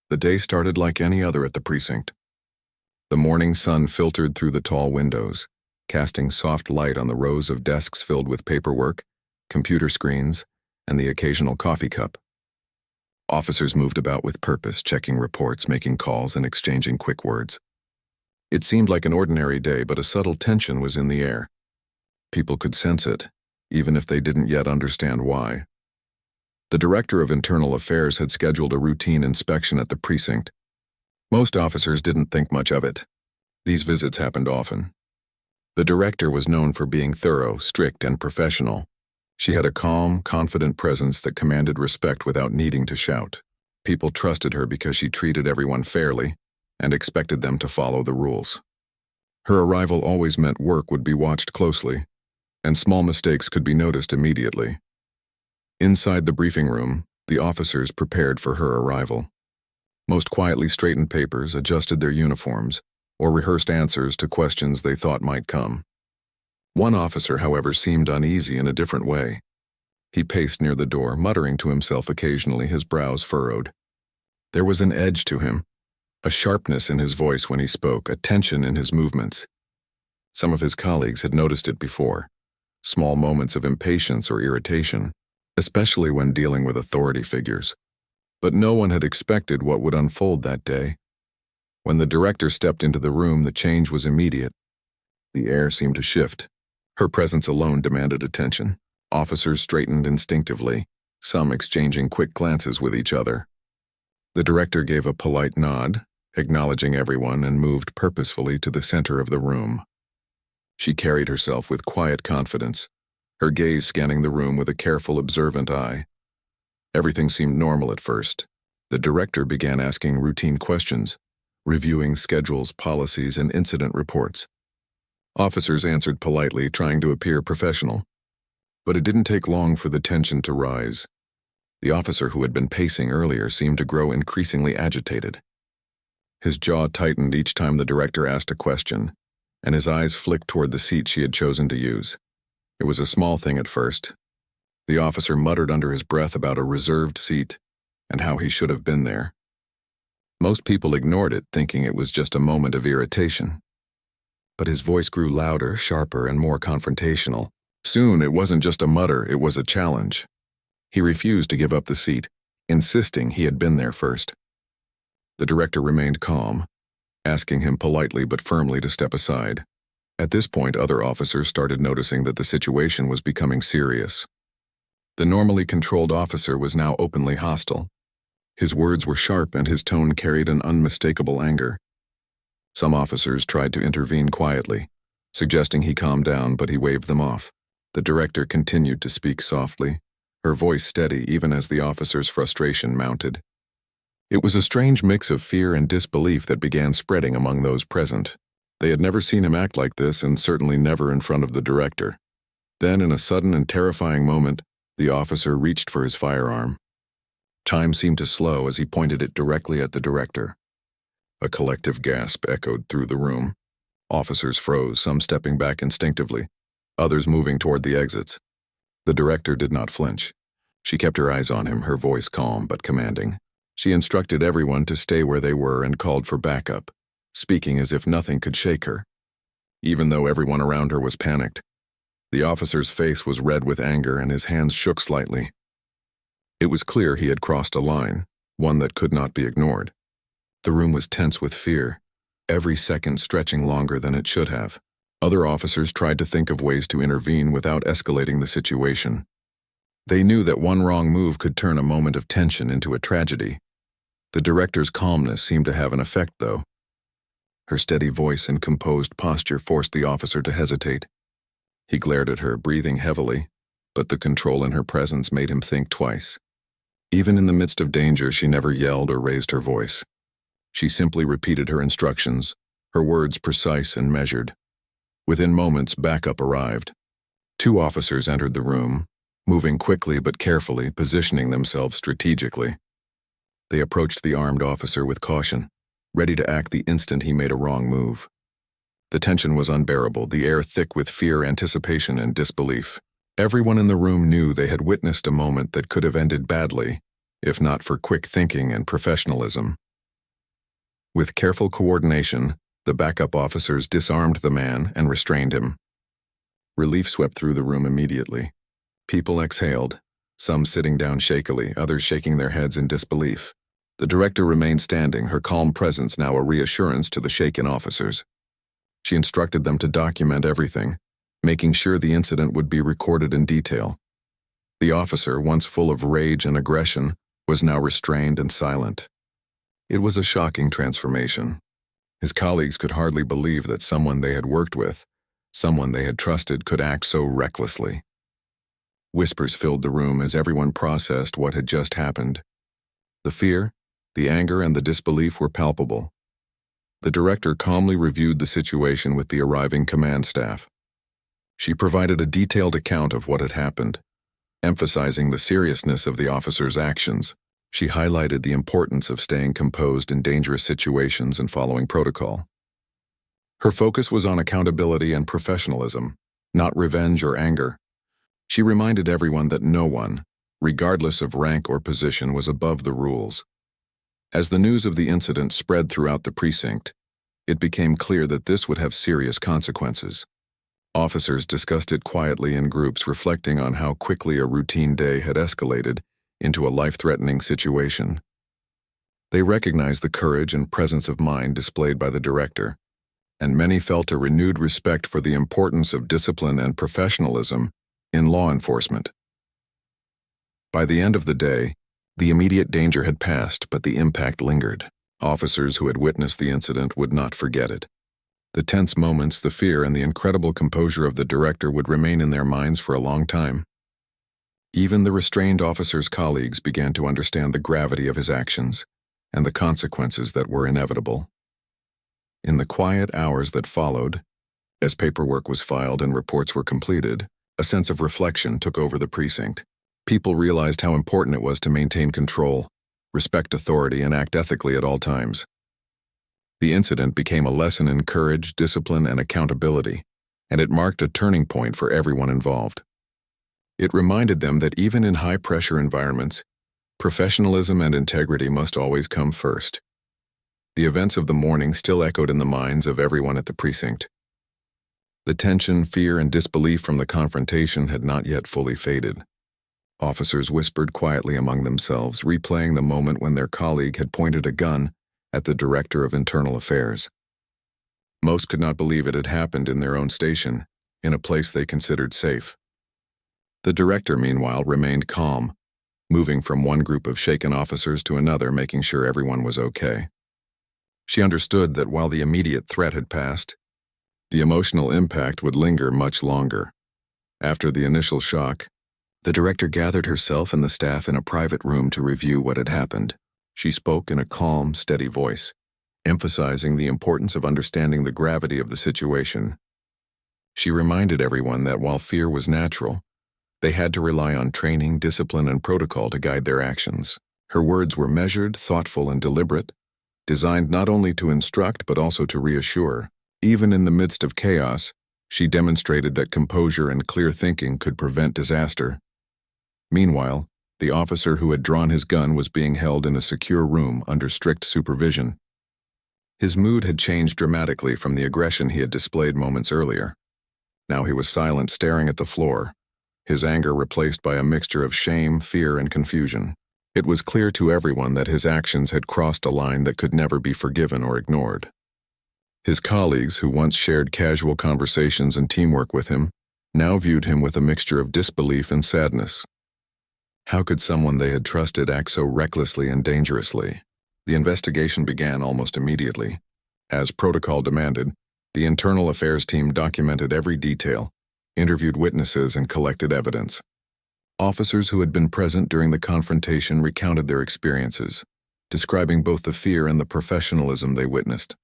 The day started like any other at the precinct. The morning sun filtered through the tall windows, casting soft light on the rows of desks filled with paperwork, computer screens, and the occasional coffee cup. Officers moved about with purpose, checking reports, making calls, and exchanging quick words. It seemed like an ordinary day, but a subtle tension was in the air. People could sense it, even if they didn't yet understand why. The Director of Internal Affairs had scheduled a routine inspection at the precinct. Most officers didn't think much of it. These visits happened often. The director was known for being thorough, strict, and professional. She had a calm, confident presence that commanded respect without needing to shout. People trusted her because she treated everyone fairly and expected them to follow the rules. Her arrival always meant work would be watched closely, and small mistakes could be noticed immediately. Inside the briefing room, the officers prepared for her arrival. Most quietly straightened papers, adjusted their uniforms, or rehearsed answers to questions they thought might come. One officer, however, seemed uneasy in a different way. He paced near the door, muttering to himself occasionally, his brows furrowed. There was an edge to him, a sharpness in his voice when he spoke, a tension in his movements. Some of his colleagues had noticed it before, small moments of impatience or irritation, especially when dealing with authority figures. But no one had expected what would unfold that day. When the director stepped into the room, the change was immediate. The air seemed to shift. Her presence alone demanded attention. Officers straightened instinctively, some exchanging quick glances with each other. The director gave a polite nod, acknowledging everyone, and moved purposefully to the center of the room. She carried herself with quiet confidence, her gaze scanning the room with a careful, observant eye. Everything seemed normal at first. The director began asking routine questions, reviewing schedules, policies, and incident reports. Officers answered politely, trying to appear professional. But it didn't take long for the tension to rise. The officer who had been pacing earlier seemed to grow increasingly agitated. His jaw tightened each time the director asked a question, and his eyes flicked toward the seat she had chosen to use. It was a small thing at first. The officer muttered under his breath about a reserved seat and how he should have been there. Most people ignored it, thinking it was just a moment of irritation. But his voice grew louder, sharper, and more confrontational. Soon, it wasn't just a mutter, it was a challenge. He refused to give up the seat, insisting he had been there first. The director remained calm, asking him politely but firmly to step aside. At this point, other officers started noticing that the situation was becoming serious. The normally controlled officer was now openly hostile. His words were sharp and his tone carried an unmistakable anger. Some officers tried to intervene quietly, suggesting he calm down, but he waved them off. The director continued to speak softly, her voice steady even as the officer's frustration mounted. It was a strange mix of fear and disbelief that began spreading among those present. They had never seen him act like this, and certainly never in front of the director. Then, in a sudden and terrifying moment, the officer reached for his firearm. Time seemed to slow as he pointed it directly at the director. A collective gasp echoed through the room. Officers froze, some stepping back instinctively, others moving toward the exits. The director did not flinch. She kept her eyes on him, her voice calm but commanding. She instructed everyone to stay where they were and called for backup, speaking as if nothing could shake her. Even though everyone around her was panicked, the officer's face was red with anger and his hands shook slightly. It was clear he had crossed a line, one that could not be ignored. The room was tense with fear, every second stretching longer than it should have. Other officers tried to think of ways to intervene without escalating the situation. They knew that one wrong move could turn a moment of tension into a tragedy. The director's calmness seemed to have an effect, though. Her steady voice and composed posture forced the officer to hesitate. He glared at her, breathing heavily, but the control in her presence made him think twice. Even in the midst of danger, she never yelled or raised her voice. She simply repeated her instructions, her words precise and measured. Within moments, backup arrived. 2 officers entered the room, moving quickly but carefully, positioning themselves strategically. They approached the armed officer with caution, ready to act the instant he made a wrong move. The tension was unbearable, the air thick with fear, anticipation, and disbelief. Everyone in the room knew they had witnessed a moment that could have ended badly, if not for quick thinking and professionalism. With careful coordination, the backup officers disarmed the man and restrained him. Relief swept through the room immediately. People exhaled, some sitting down shakily, others shaking their heads in disbelief. The director remained standing, her calm presence now a reassurance to the shaken officers. She instructed them to document everything, making sure the incident would be recorded in detail. The officer, once full of rage and aggression, was now restrained and silent. It was a shocking transformation. His colleagues could hardly believe that someone they had worked with, someone they had trusted, could act so recklessly. Whispers filled the room as everyone processed what had just happened. The fear, the anger, and the disbelief were palpable. The director calmly reviewed the situation with the arriving command staff. She provided a detailed account of what had happened, emphasizing the seriousness of the officers' actions. She highlighted the importance of staying composed in dangerous situations and following protocol. Her focus was on accountability and professionalism, not revenge or anger. She reminded everyone that no one, regardless of rank or position, was above the rules. As the news of the incident spread throughout the precinct, it became clear that this would have serious consequences. Officers discussed it quietly in groups, reflecting on how quickly a routine day had escalated into a life-threatening situation. They recognized the courage and presence of mind displayed by the director, and many felt a renewed respect for the importance of discipline and professionalism in law enforcement. By the end of the day, the immediate danger had passed, but the impact lingered. Officers who had witnessed the incident would not forget it. The tense moments, the fear, and the incredible composure of the director would remain in their minds for a long time. Even the restrained officer's colleagues began to understand the gravity of his actions and the consequences that were inevitable. In the quiet hours that followed, as paperwork was filed and reports were completed, a sense of reflection took over the precinct. People realized how important it was to maintain control, respect authority, and act ethically at all times. The incident became a lesson in courage, discipline, and accountability, and it marked a turning point for everyone involved. It reminded them that even in high-pressure environments, professionalism and integrity must always come first. The events of the morning still echoed in the minds of everyone at the precinct. The tension, fear, and disbelief from the confrontation had not yet fully faded. Officers whispered quietly among themselves, replaying the moment when their colleague had pointed a gun at the Director of Internal Affairs. Most could not believe it had happened in their own station, in a place they considered safe. The director, meanwhile, remained calm, moving from one group of shaken officers to another, making sure everyone was okay. She understood that while the immediate threat had passed, the emotional impact would linger much longer. After the initial shock, the director gathered herself and the staff in a private room to review what had happened. She spoke in a calm, steady voice, emphasizing the importance of understanding the gravity of the situation. She reminded everyone that while fear was natural, they had to rely on training, discipline, and protocol to guide their actions. Her words were measured, thoughtful, and deliberate, designed not only to instruct but also to reassure. Even in the midst of chaos, she demonstrated that composure and clear thinking could prevent disaster. Meanwhile, the officer who had drawn his gun was being held in a secure room under strict supervision. His mood had changed dramatically from the aggression he had displayed moments earlier. Now he was silent, staring at the floor, his anger replaced by a mixture of shame, fear, and confusion. It was clear to everyone that his actions had crossed a line that could never be forgiven or ignored. His colleagues, who once shared casual conversations and teamwork with him, now viewed him with a mixture of disbelief and sadness. How could someone they had trusted act so recklessly and dangerously? The investigation began almost immediately. As protocol demanded, the internal affairs team documented every detail, interviewed witnesses, and collected evidence. Officers who had been present during the confrontation recounted their experiences, describing both the fear and the professionalism they witnessed.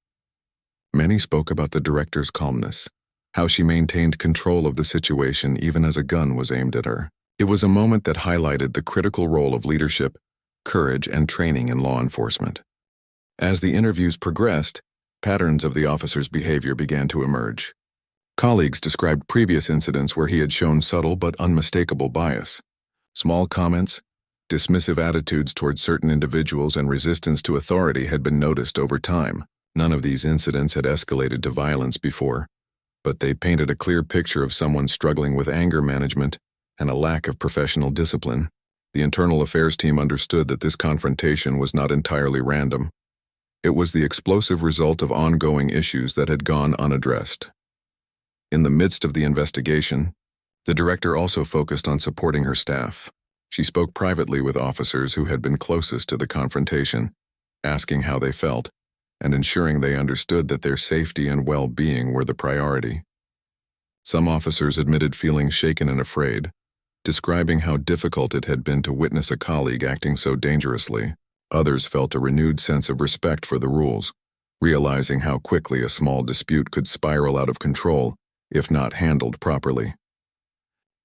Many spoke about the director's calmness, how she maintained control of the situation even as a gun was aimed at her. It was a moment that highlighted the critical role of leadership, courage, and training in law enforcement. As the interviews progressed, patterns of the officer's behavior began to emerge. Colleagues described previous incidents where he had shown subtle but unmistakable bias. Small comments, Dismissive attitudes toward certain individuals and resistance to authority had been noticed over time. None of these incidents had escalated to violence before, but they painted a clear picture of someone struggling with anger management and a lack of professional discipline. The internal affairs team understood that this confrontation was not entirely random. It was the explosive result of ongoing issues that had gone unaddressed. In the midst of the investigation, the director also focused on supporting her staff. She spoke privately with officers who had been closest to the confrontation, asking how they felt, and ensuring they understood that their safety and well-being were the priority. Some officers admitted feeling shaken and afraid, describing how difficult it had been to witness a colleague acting so dangerously. Others felt a renewed sense of respect for the rules, realizing how quickly a small dispute could spiral out of control if not handled properly.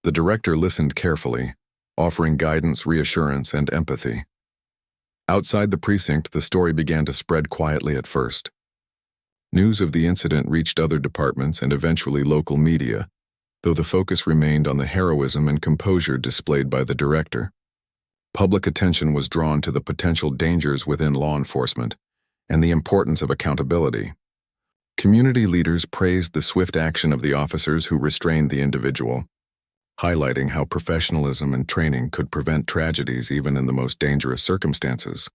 The director listened carefully, offering guidance, reassurance, and empathy. Outside the precinct, the story began to spread quietly at first. News of the incident reached other departments and eventually local media, though the focus remained on the heroism and composure displayed by the director. Public attention was drawn to the potential dangers within law enforcement and the importance of accountability. Community leaders praised the swift action of the officers who restrained the individual, highlighting how professionalism and training could prevent tragedies even in the most dangerous circumstances.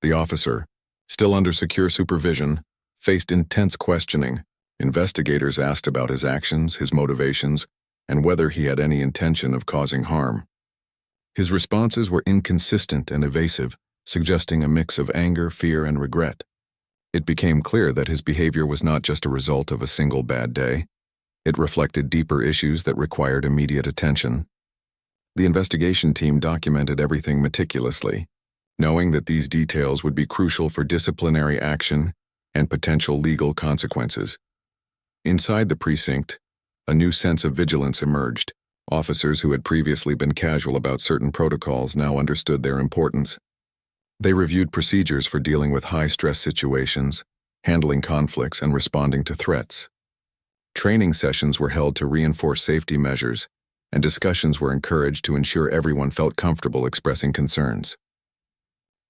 The officer, still under secure supervision, faced intense questioning. Investigators asked about his actions, his motivations, and whether he had any intention of causing harm. His responses were inconsistent and evasive, suggesting a mix of anger, fear, and regret. It became clear that his behavior was not just a result of a single bad day. It reflected deeper issues that required immediate attention. The investigation team documented everything meticulously, knowing that these details would be crucial for disciplinary action and potential legal consequences. Inside the precinct, a new sense of vigilance emerged. Officers who had previously been casual about certain protocols now understood their importance. They reviewed procedures for dealing with high-stress situations, handling conflicts, and responding to threats. Training sessions were held to reinforce safety measures, and discussions were encouraged to ensure everyone felt comfortable expressing concerns.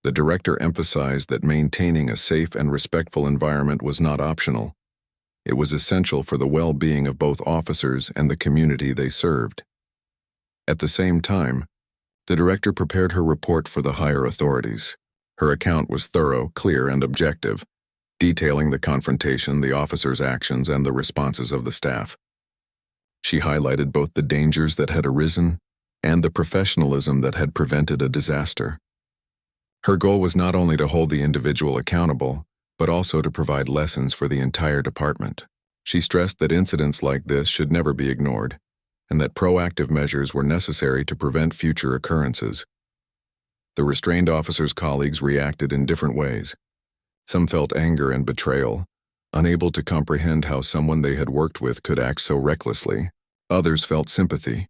The director emphasized that maintaining a safe and respectful environment was not optional. It was essential for the well-being of both officers and the community they served. At the same time, the director prepared her report for the higher authorities. Her account was thorough, clear, and objective, detailing the confrontation, the officers' actions, and the responses of the staff. She highlighted both the dangers that had arisen and the professionalism that had prevented a disaster. Her goal was not only to hold the individual accountable, but also to provide lessons for the entire department. She stressed that incidents like this should never be ignored, and that proactive measures were necessary to prevent future occurrences. The restrained officers' colleagues reacted in different ways. Some felt anger and betrayal, unable to comprehend how someone they had worked with could act so recklessly. Others felt sympathy,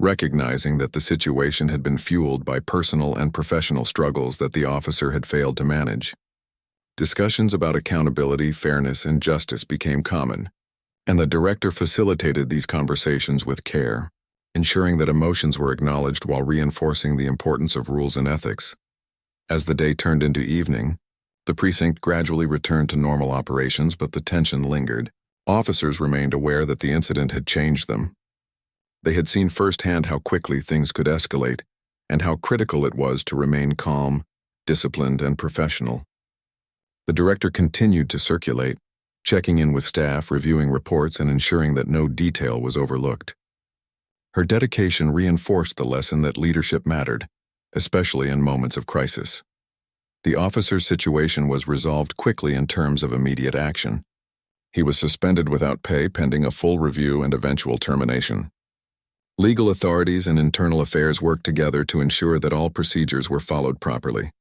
recognizing that the situation had been fueled by personal and professional struggles that the officer had failed to manage. Discussions about accountability, fairness, and justice became common, and the director facilitated these conversations with care, ensuring that emotions were acknowledged while reinforcing the importance of rules and ethics. As the day turned into evening, the precinct gradually returned to normal operations, but the tension lingered. Officers remained aware that the incident had changed them. They had seen firsthand how quickly things could escalate, and how critical it was to remain calm, disciplined, and professional. The director continued to circulate, checking in with staff, reviewing reports, and ensuring that no detail was overlooked. Her dedication reinforced the lesson that leadership mattered, especially in moments of crisis. The officer's situation was resolved quickly in terms of immediate action. He was suspended without pay pending a full review and eventual termination. Legal authorities and internal affairs worked together to ensure that all procedures were followed properly.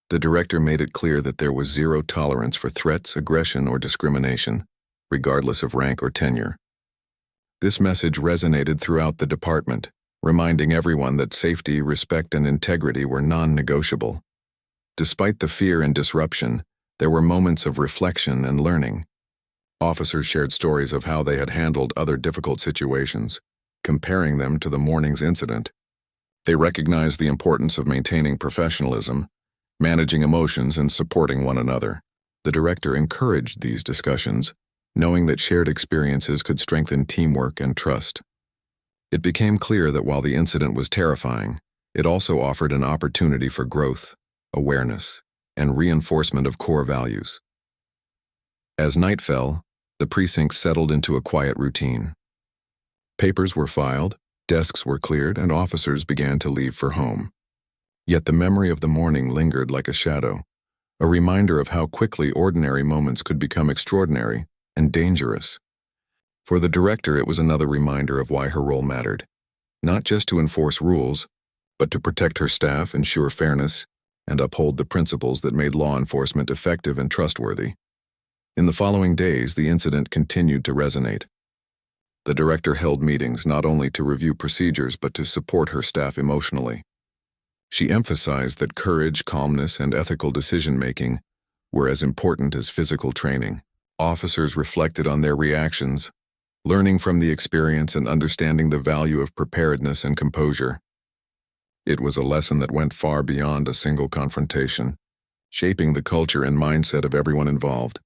The director made it clear that there was zero tolerance for threats, aggression, or discrimination, regardless of rank or tenure. This message resonated throughout the department, reminding everyone that safety, respect, and integrity were non-negotiable. Despite the fear and disruption, there were moments of reflection and learning. Officers shared stories of how they had handled other difficult situations, comparing them to the morning's incident. They recognized the importance of maintaining professionalism, managing emotions, and supporting one another. The director encouraged these discussions, knowing that shared experiences could strengthen teamwork and trust. It became clear that while the incident was terrifying, it also offered an opportunity for growth, awareness, and reinforcement of core values. As night fell, the precinct settled into a quiet routine. Papers were filed, desks were cleared, and officers began to leave for home. Yet the memory of the morning lingered like a shadow, a reminder of how quickly ordinary moments could become extraordinary and dangerous. For the director, it was another reminder of why her role mattered, not just to enforce rules, but to protect her staff, ensure fairness, and uphold the principles that made law enforcement effective and trustworthy. In the following days, the incident continued to resonate. The director held meetings not only to review procedures but to support her staff emotionally. She emphasized that courage, calmness, and ethical decision-making were as important as physical training. Officers reflected on their reactions, learning from the experience and understanding the value of preparedness and composure. It was a lesson that went far beyond a single confrontation, shaping the culture and mindset of everyone involved.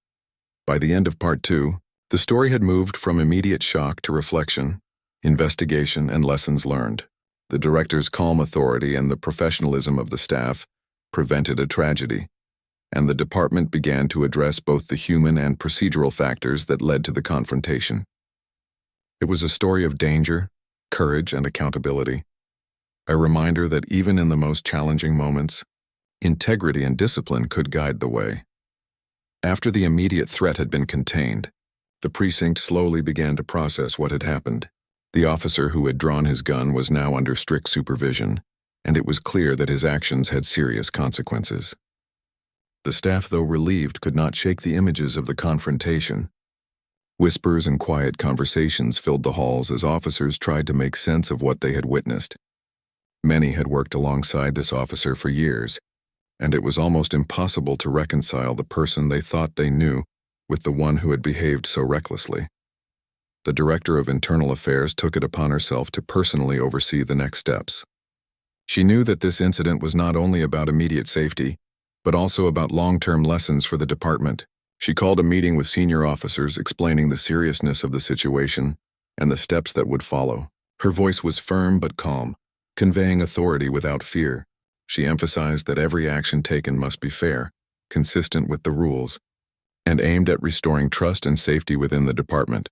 By the end of Part 2, the story had moved from immediate shock to reflection, investigation, and lessons learned. The director's calm authority and the professionalism of the staff prevented a tragedy, and the department began to address both the human and procedural factors that led to the confrontation. It was a story of danger, courage, and accountability, a reminder that even in the most challenging moments, integrity and discipline could guide the way. After the immediate threat had been contained, the precinct slowly began to process what had happened. The officer who had drawn his gun was now under strict supervision, and it was clear that his actions had serious consequences. The staff, though relieved, could not shake the images of the confrontation. Whispers and quiet conversations filled the halls as officers tried to make sense of what they had witnessed. Many had worked alongside this officer for years, and it was almost impossible to reconcile the person they thought they knew with the one who had behaved so recklessly. The Director of Internal Affairs took it upon herself to personally oversee the next steps. She knew that this incident was not only about immediate safety, but also about long-term lessons for the department. She called a meeting with senior officers explaining the seriousness of the situation and the steps that would follow. Her voice was firm but calm, conveying authority without fear. She emphasized that every action taken must be fair, consistent with the rules, and aimed at restoring trust and safety within the department.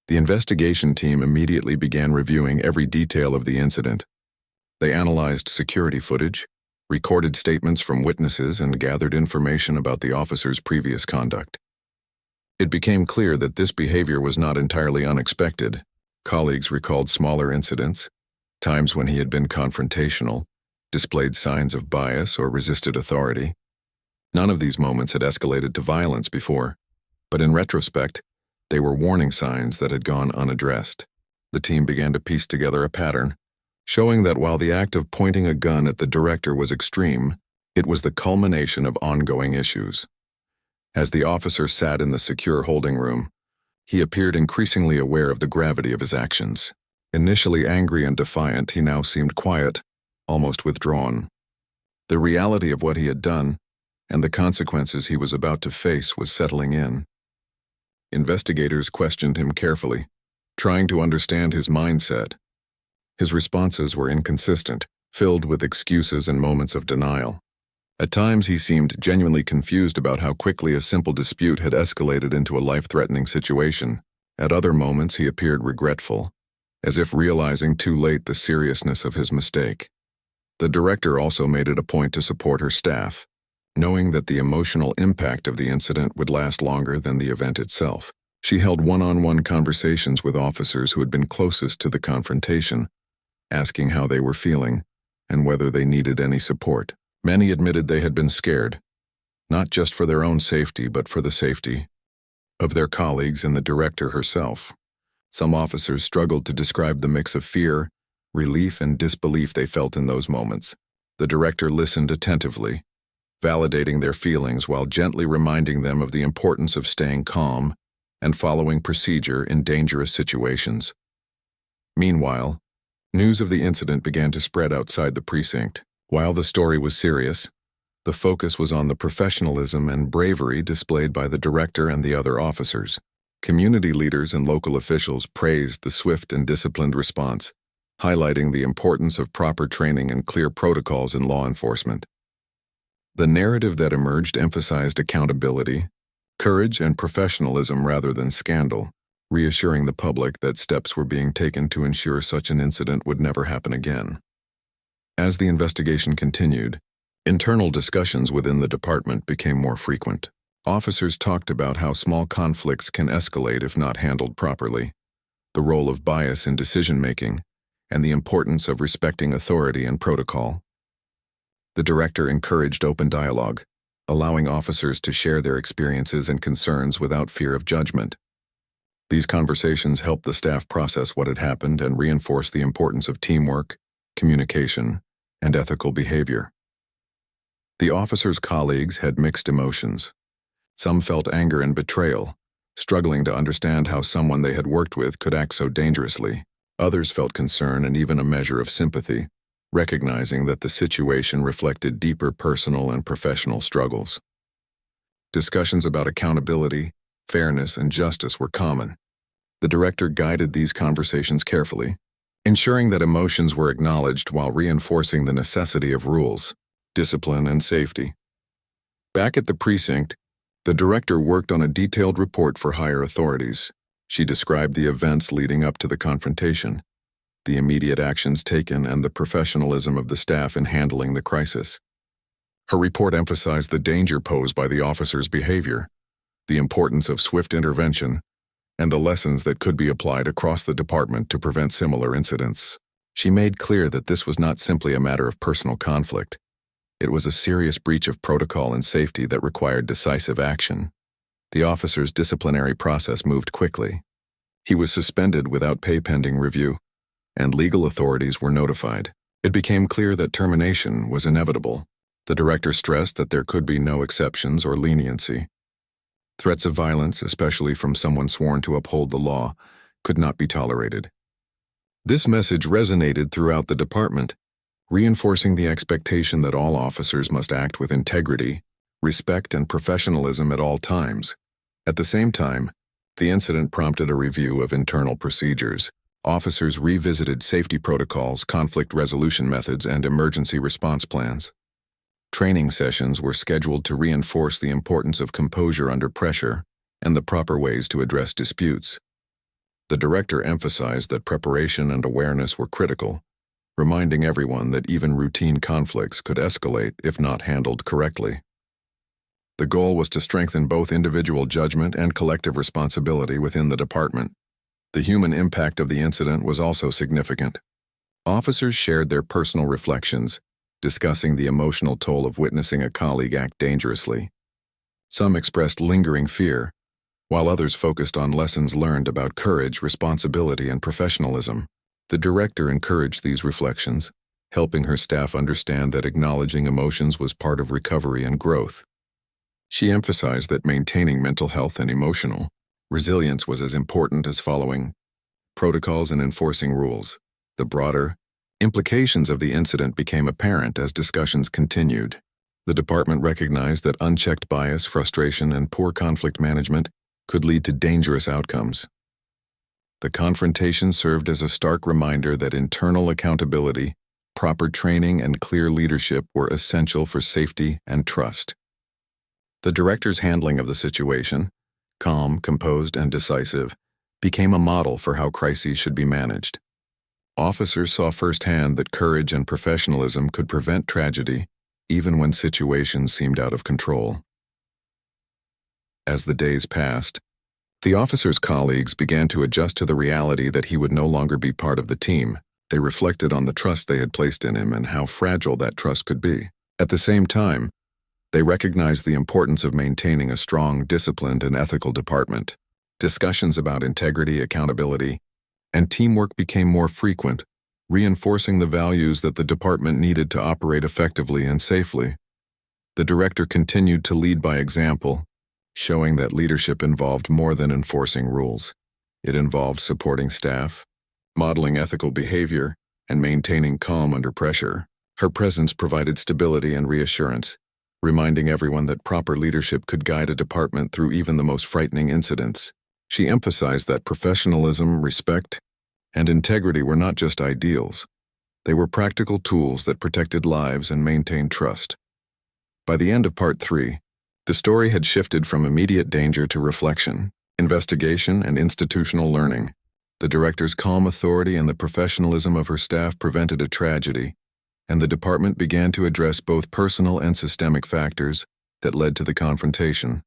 The investigation team immediately began reviewing every detail of the incident. They analyzed security footage, recorded statements from witnesses, and gathered information about the officer's previous conduct. It became clear that this behavior was not entirely unexpected. Colleagues recalled smaller incidents, times when he had been confrontational, displayed signs of bias, or resisted authority. None of these moments had escalated to violence before, but in retrospect, they were warning signs that had gone unaddressed. The team began to piece together a pattern, showing that while the act of pointing a gun at the director was extreme, it was the culmination of ongoing issues. As the officer sat in the secure holding room, he appeared increasingly aware of the gravity of his actions. Initially angry and defiant, he now seemed quiet, almost withdrawn. The reality of what he had done and the consequences he was about to face was settling in. Investigators questioned him carefully, trying to understand his mindset. His responses were inconsistent, filled with excuses and moments of denial. At times he seemed genuinely confused about how quickly a simple dispute had escalated into a life-threatening situation. At other moments he appeared regretful, as if realizing too late the seriousness of his mistake. The director also made it a point to support her staff, knowing that the emotional impact of the incident would last longer than the event itself. She held one-on-one conversations with officers who had been closest to the confrontation, asking how they were feeling and whether they needed any support. Many admitted they had been scared, not just for their own safety but for the safety of their colleagues and the director herself. Some officers struggled to describe the mix of fear, relief, and disbelief they felt in those moments. The director listened attentively, validating their feelings while gently reminding them of the importance of staying calm and following procedure in dangerous situations. Meanwhile, News of the incident began to spread outside the precinct. While the story was serious, the focus was on the professionalism and bravery displayed by the director and the other officers. Community leaders and local officials praised the swift and disciplined response, highlighting the importance of proper training and clear protocols in law enforcement. The narrative that emerged emphasized accountability, courage, and professionalism rather than scandal, reassuring the public that steps were being taken to ensure such an incident would never happen again. As the investigation continued, internal discussions within the department became more frequent. Officers talked about how small conflicts can escalate if not handled properly, the role of bias in decision-making, and the importance of respecting authority and protocol. The director encouraged open dialogue, allowing officers to share their experiences and concerns without fear of judgment. These conversations helped the staff process what had happened and reinforce the importance of teamwork, communication, and ethical behavior. The officers' colleagues had mixed emotions. Some felt anger and betrayal, struggling to understand how someone they had worked with could act so dangerously. Others felt concern and even a measure of sympathy, recognizing that the situation reflected deeper personal and professional struggles. Discussions about accountability, fairness, and justice were common. The director guided these conversations carefully, ensuring that emotions were acknowledged while reinforcing the necessity of rules, discipline, and safety. Back at the precinct, the director worked on a detailed report for higher authorities. She described the events leading up to the confrontation, the immediate actions taken, and the professionalism of the staff in handling the crisis. Her report emphasized the danger posed by the officers' behavior, the importance of swift intervention, and the lessons that could be applied across the department to prevent similar incidents. She made clear that this was not simply a matter of personal conflict. It was a serious breach of protocol and safety that required decisive action. The officer's disciplinary process moved quickly. He was suspended without pay pending review, and legal authorities were notified. It became clear that termination was inevitable. The director stressed that there could be no exceptions or leniency. Threats of violence, especially from someone sworn to uphold the law, could not be tolerated. This message resonated throughout the department, reinforcing the expectation that all officers must act with integrity, respect, and professionalism at all times. At the same time, the incident prompted a review of internal procedures. Officers revisited safety protocols, conflict resolution methods, and emergency response plans. Training sessions were scheduled to reinforce the importance of composure under pressure and the proper ways to address disputes. The director emphasized that preparation and awareness were critical, reminding everyone that even routine conflicts could escalate if not handled correctly. The goal was to strengthen both individual judgment and collective responsibility within the department. The human impact of the incident was also significant. Officers shared their personal reflections, discussing the emotional toll of witnessing a colleague act dangerously. Some expressed lingering fear, while others focused on lessons learned about courage, responsibility, and professionalism. The director encouraged these reflections, helping her staff understand that acknowledging emotions was part of recovery and growth. She emphasized that maintaining mental health and emotional resilience was as important as following protocols and enforcing rules. The broader implications of the incident became apparent as discussions continued. The department recognized that unchecked bias, frustration, and poor conflict management could lead to dangerous outcomes. The confrontation served as a stark reminder that internal accountability, proper training, and clear leadership were essential for safety and trust. The director's handling of the situation, calm, composed, and decisive, became a model for how crises should be managed. Officers saw firsthand that courage and professionalism could prevent tragedy, even when situations seemed out of control. As the days passed, the officer's colleagues began to adjust to the reality that he would no longer be part of the team. They reflected on the trust they had placed in him and how fragile that trust could be. At the same time, they recognized the importance of maintaining a strong, disciplined, and ethical department. Discussions about integrity, accountability, and teamwork became more frequent, reinforcing the values that the department needed to operate effectively and safely. The director continued to lead by example, showing that leadership involved more than enforcing rules. It involved supporting staff, modeling ethical behavior, and maintaining calm under pressure. Her presence provided stability and reassurance, reminding everyone that proper leadership could guide a department through even the most frightening incidents. She emphasized that professionalism, respect, and integrity were not just ideals. They were practical tools that protected lives and maintained trust. By the end of Part 3, the story had shifted from immediate danger to reflection, investigation, and institutional learning. The director's calm authority and the professionalism of her staff prevented a tragedy, and the department began to address both personal and systemic factors that led to the confrontation.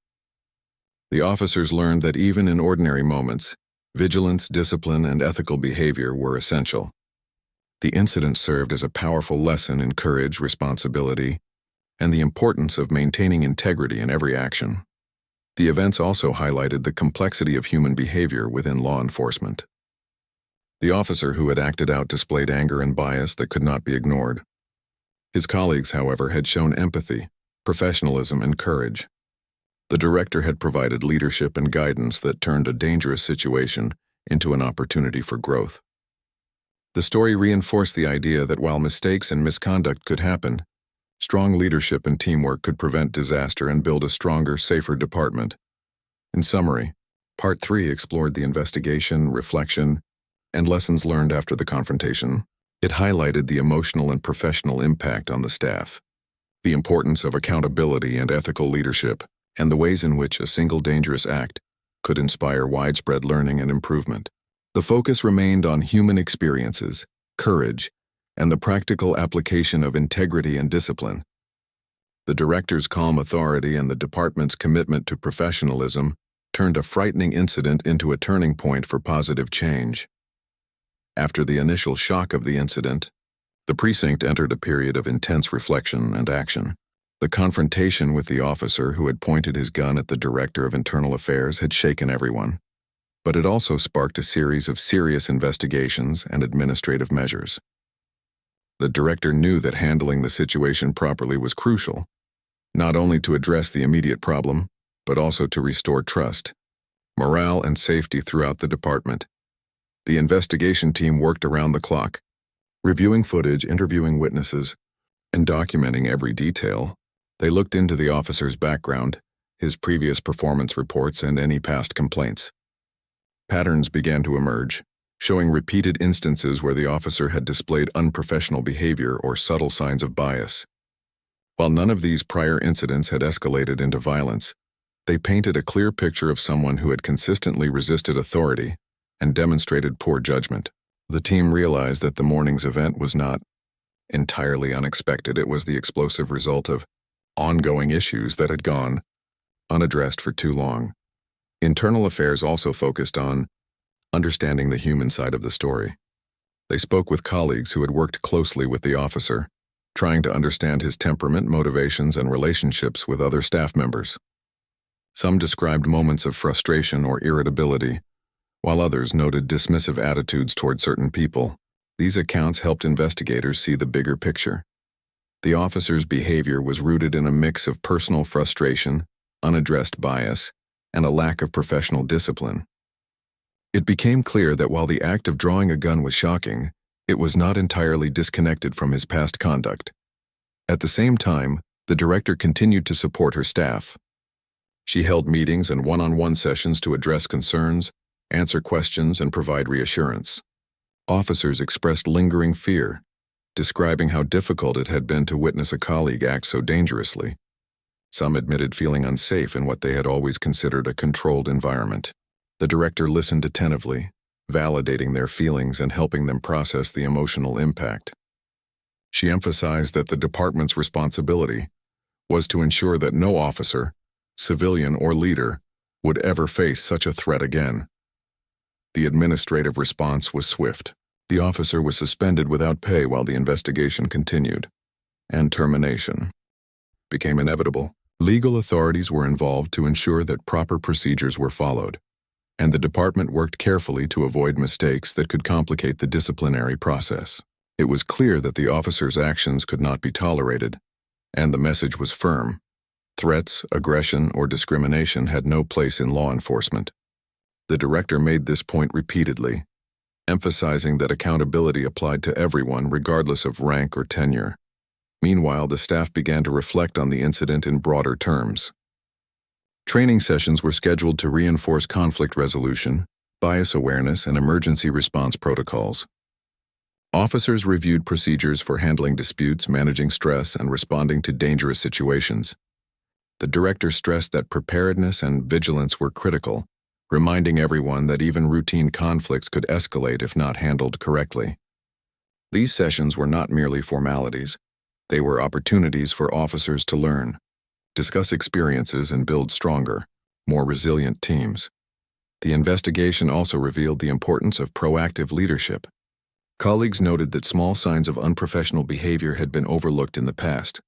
The officers learned that even in ordinary moments, vigilance, discipline, and ethical behavior were essential. The incident served as a powerful lesson in courage, responsibility, and the importance of maintaining integrity in every action. The events also highlighted the complexity of human behavior within law enforcement. The officer who had acted out displayed anger and bias that could not be ignored. His colleagues, however, had shown empathy, professionalism, and courage. The director had provided leadership and guidance that turned a dangerous situation into an opportunity for growth. The story reinforced the idea that while mistakes and misconduct could happen, strong leadership and teamwork could prevent disaster and build a stronger, safer department. In summary, Part 3 explored the investigation, reflection, and lessons learned after the confrontation. It highlighted the emotional and professional impact on the staff, the importance of accountability and ethical leadership, and the ways in which a single dangerous act could inspire widespread learning and improvement. The focus remained on human experiences, courage, and the practical application of integrity and discipline. The director's calm authority and the department's commitment to professionalism turned a frightening incident into a turning point for positive change. After the initial shock of the incident, the precinct entered a period of intense reflection and action. The confrontation with the officer who had pointed his gun at the director of internal affairs had shaken everyone, but it also sparked a series of serious investigations and administrative measures. The director knew that handling the situation properly was crucial, not only to address the immediate problem, but also to restore trust, morale, and safety throughout the department. The investigation team worked around the clock, reviewing footage, interviewing witnesses, and documenting every detail. They looked into the officer's background, his previous performance reports, and any past complaints. Patterns began to emerge, showing repeated instances where the officer had displayed unprofessional behavior or subtle signs of bias. While none of these prior incidents had escalated into violence, they painted a clear picture of someone who had consistently resisted authority and demonstrated poor judgment. The team realized that the morning's event was not entirely unexpected. It was the explosive result of ongoing issues that had gone unaddressed for too long. Internal affairs also focused on understanding the human side of the story. They spoke with colleagues who had worked closely with the officer, trying to understand his temperament, motivations, and relationships with other staff members. Some described moments of frustration or irritability, while others noted dismissive attitudes toward certain people. These accounts helped investigators see the bigger picture. The officer's behavior was rooted in a mix of personal frustration, unaddressed bias, and a lack of professional discipline. It became clear that while the act of drawing a gun was shocking, it was not entirely disconnected from his past conduct. At the same time, the director continued to support her staff. She held meetings and one-on-one sessions to address concerns, answer questions, and provide reassurance. Officers expressed lingering fear, describing how difficult it had been to witness a colleague act so dangerously. Some admitted feeling unsafe in what they had always considered a controlled environment. The director listened attentively, validating their feelings and helping them process the emotional impact. She emphasized that the department's responsibility was to ensure that no officer, civilian or leader, would ever face such a threat again. The administrative response was swift. The officer was suspended without pay while the investigation continued, and termination became inevitable. Legal authorities were involved to ensure that proper procedures were followed, and the department worked carefully to avoid mistakes that could complicate the disciplinary process. It was clear that the officer's actions could not be tolerated, and the message was firm. Threats, aggression, or discrimination had no place in law enforcement. The director made this point repeatedly, emphasizing that accountability applied to everyone regardless of rank or tenure. Meanwhile, the staff began to reflect on the incident in broader terms. Training sessions were scheduled to reinforce conflict resolution, bias awareness, and emergency response protocols. Officers reviewed procedures for handling disputes, managing stress, and responding to dangerous situations. The director stressed that preparedness and vigilance were critical, reminding everyone that even routine conflicts could escalate if not handled correctly. These sessions were not merely formalities. They were opportunities for officers to learn, discuss experiences, and build stronger, more resilient teams. The investigation also revealed the importance of proactive leadership. Colleagues noted that small signs of unprofessional behavior had been overlooked in the past.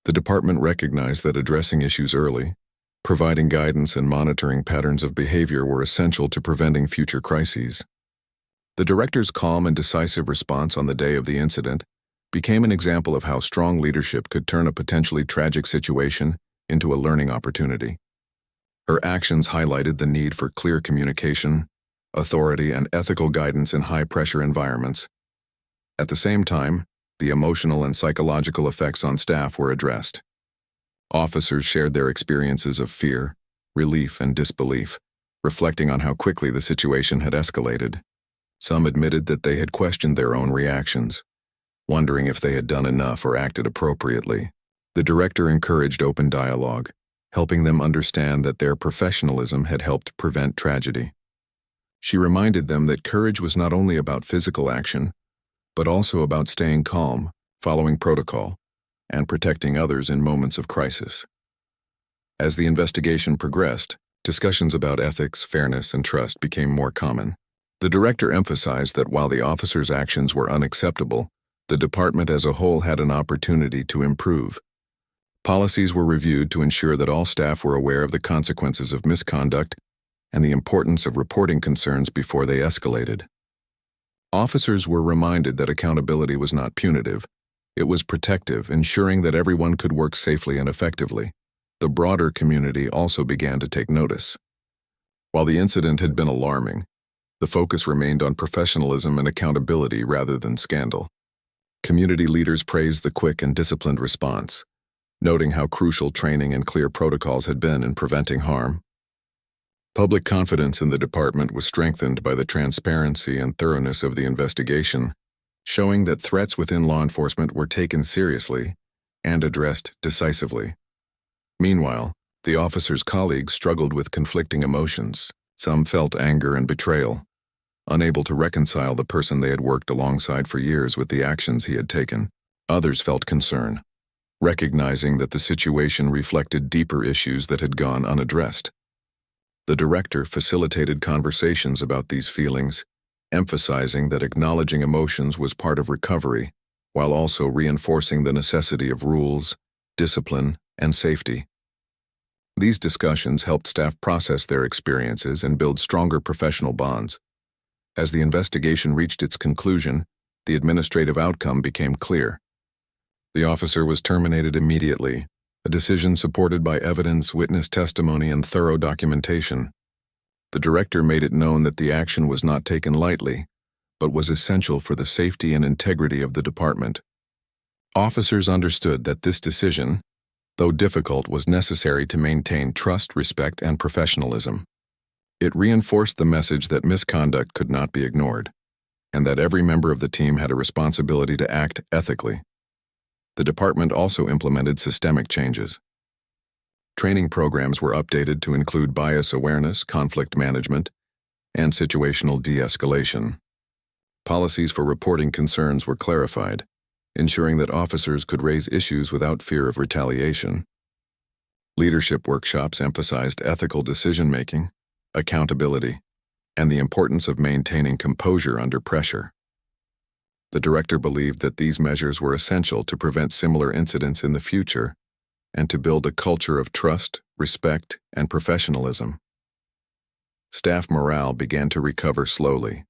The department recognized that addressing issues early, providing guidance, and monitoring patterns of behavior were essential to preventing future crises. The director's calm and decisive response on the day of the incident became an example of how strong leadership could turn a potentially tragic situation into a learning opportunity. Her actions highlighted the need for clear communication, authority, and ethical guidance in high-pressure environments. At the same time, the emotional and psychological effects on staff were addressed. Officers shared their experiences of fear, relief, and disbelief, reflecting on how quickly the situation had escalated. Some admitted that they had questioned their own reactions, wondering if they had done enough or acted appropriately. The director encouraged open dialogue, helping them understand that their professionalism had helped prevent tragedy. She reminded them that courage was not only about physical action, but also about staying calm, following protocol, and protecting others in moments of crisis. As the investigation progressed, discussions about ethics, fairness, and trust became more common. The director emphasized that while the officers' actions were unacceptable, the department as a whole had an opportunity to improve. Policies were reviewed to ensure that all staff were aware of the consequences of misconduct and the importance of reporting concerns before they escalated. Officers were reminded that accountability was not punitive. It was protective, ensuring that everyone could work safely and effectively. The broader community also began to take notice. While the incident had been alarming, the focus remained on professionalism and accountability rather than scandal. Community leaders praised the quick and disciplined response, noting how crucial training and clear protocols had been in preventing harm. Public confidence in the department was strengthened by the transparency and thoroughness of the investigation, showing that threats within law enforcement were taken seriously and addressed decisively. Meanwhile, the officer's colleagues struggled with conflicting emotions. Some felt anger and betrayal, unable to reconcile the person they had worked alongside for years with the actions he had taken. Others felt concern, recognizing that the situation reflected deeper issues that had gone unaddressed. The director facilitated conversations about these feelings, emphasizing that acknowledging emotions was part of recovery, while also reinforcing the necessity of rules, discipline, and safety. These discussions helped staff process their experiences and build stronger professional bonds. As the investigation reached its conclusion, the administrative outcome became clear. The officer was terminated immediately, a decision supported by evidence, witness testimony, and thorough documentation. The director made it known that the action was not taken lightly, but was essential for the safety and integrity of the department. Officers understood that this decision, though difficult, was necessary to maintain trust, respect, and professionalism. It reinforced the message that misconduct could not be ignored, and that every member of the team had a responsibility to act ethically. The department also implemented systemic changes. Training programs were updated to include bias awareness, conflict management, and situational de-escalation. Policies for reporting concerns were clarified, ensuring that officers could raise issues without fear of retaliation. Leadership workshops emphasized ethical decision-making, accountability, and the importance of maintaining composure under pressure. The director believed that these measures were essential to prevent similar incidents in the future and to build a culture of trust, respect, and professionalism. Staff morale began to recover slowly.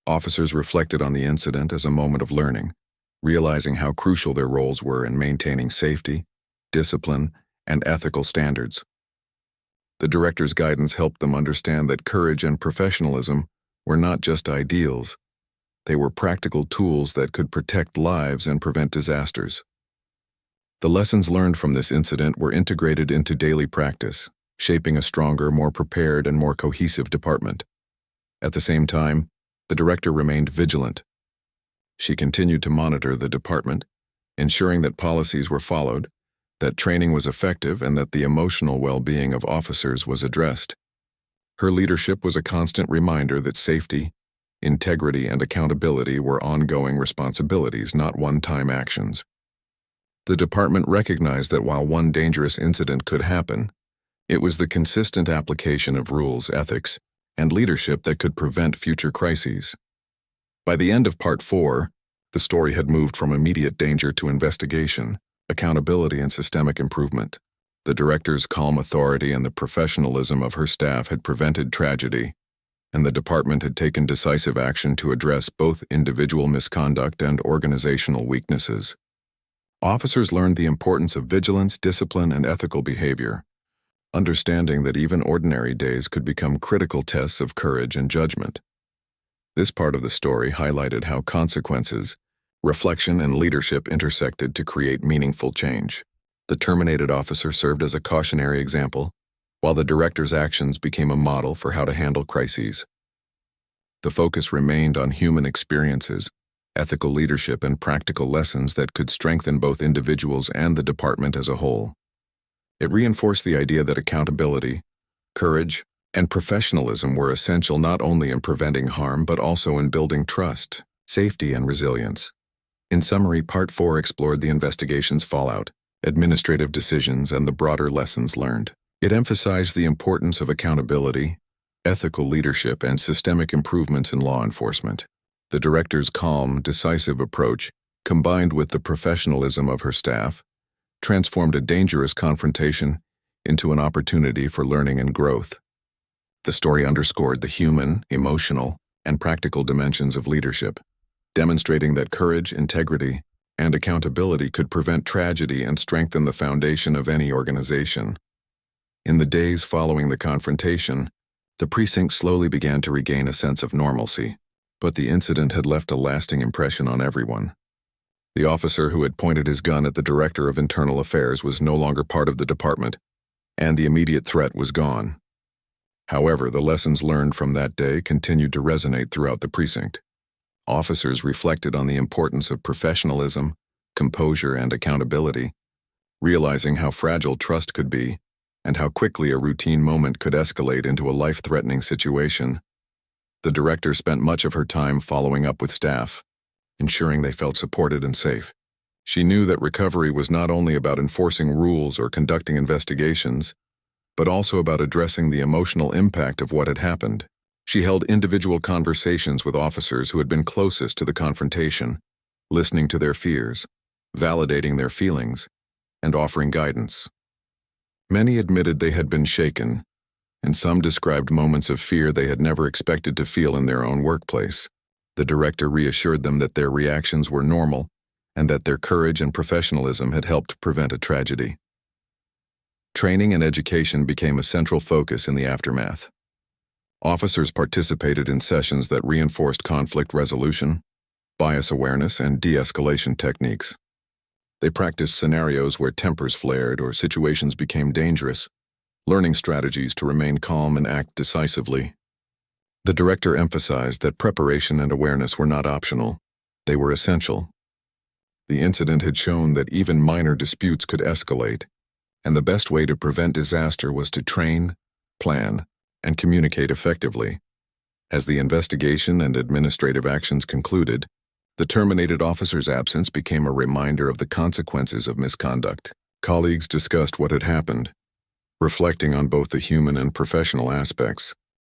Officers reflected on the incident as a moment of learning, realizing how crucial their roles were in maintaining safety, discipline, and ethical standards. The director's guidance helped them understand that courage and professionalism were not just ideals. They were practical tools that could protect lives and prevent disasters. The lessons learned from this incident were integrated into daily practice, shaping a stronger, more prepared, and more cohesive department. At the same time, the director remained vigilant. She continued to monitor the department, ensuring that policies were followed, that training was effective, and that the emotional well-being of officers was addressed. Her leadership was a constant reminder that safety, integrity, and accountability were ongoing responsibilities, not one-time actions. The department recognized that while one dangerous incident could happen, it was the consistent application of rules, ethics, and leadership that could prevent future crises. By the end of Part 4, the story had moved from immediate danger to investigation, accountability, and systemic improvement. The director's calm authority and the professionalism of her staff had prevented tragedy, and the department had taken decisive action to address both individual misconduct and organizational weaknesses. Officers learned the importance of vigilance, discipline, and ethical behavior, understanding that even ordinary days could become critical tests of courage and judgment. This part of the story highlighted how consequences, reflection, and leadership intersected to create meaningful change. The terminated officer served as a cautionary example, while the director's actions became a model for how to handle crises. The focus remained on human experiences, ethical leadership, and practical lessons that could strengthen both individuals and the department as a whole. It reinforced the idea that accountability, courage, and professionalism were essential not only in preventing harm but also in building trust, safety, and resilience. In summary, Part 4 explored the investigation's fallout, administrative decisions, and the broader lessons learned. It emphasized the importance of accountability, ethical leadership, and systemic improvements in law enforcement. The director's calm, decisive approach, combined with the professionalism of her staff, transformed a dangerous confrontation into an opportunity for learning and growth. The story underscored the human, emotional, and practical dimensions of leadership, demonstrating that courage, integrity, and accountability could prevent tragedy and strengthen the foundation of any organization. In the days following the confrontation, the precinct slowly began to regain a sense of normalcy, but the incident had left a lasting impression on everyone. The officer who had pointed his gun at the director of internal affairs was no longer part of the department, and the immediate threat was gone. However, the lessons learned from that day continued to resonate throughout the precinct. Officers reflected on the importance of professionalism, composure, and accountability, realizing how fragile trust could be and how quickly a routine moment could escalate into a life-threatening situation. The director spent much of her time following up with staff, ensuring they felt supported and safe. She knew that recovery was not only about enforcing rules or conducting investigations, but also about addressing the emotional impact of what had happened. She held individual conversations with officers who had been closest to the confrontation, listening to their fears, validating their feelings, and offering guidance. Many admitted they had been shaken, and some described moments of fear they had never expected to feel in their own workplace. The director reassured them that their reactions were normal and that their courage and professionalism had helped prevent a tragedy. Training and education became a central focus in the aftermath. Officers participated in sessions that reinforced conflict resolution, bias awareness, and de-escalation techniques. They practiced scenarios where tempers flared or situations became dangerous, learning strategies to remain calm and act decisively. The director emphasized that preparation and awareness were not optional, they were essential. The incident had shown that even minor disputes could escalate, and the best way to prevent disaster was to train, plan, and communicate effectively. As the investigation and administrative actions concluded, the terminated officer's absence became a reminder of the consequences of misconduct. Colleagues discussed what had happened, reflecting on both the human and professional aspects.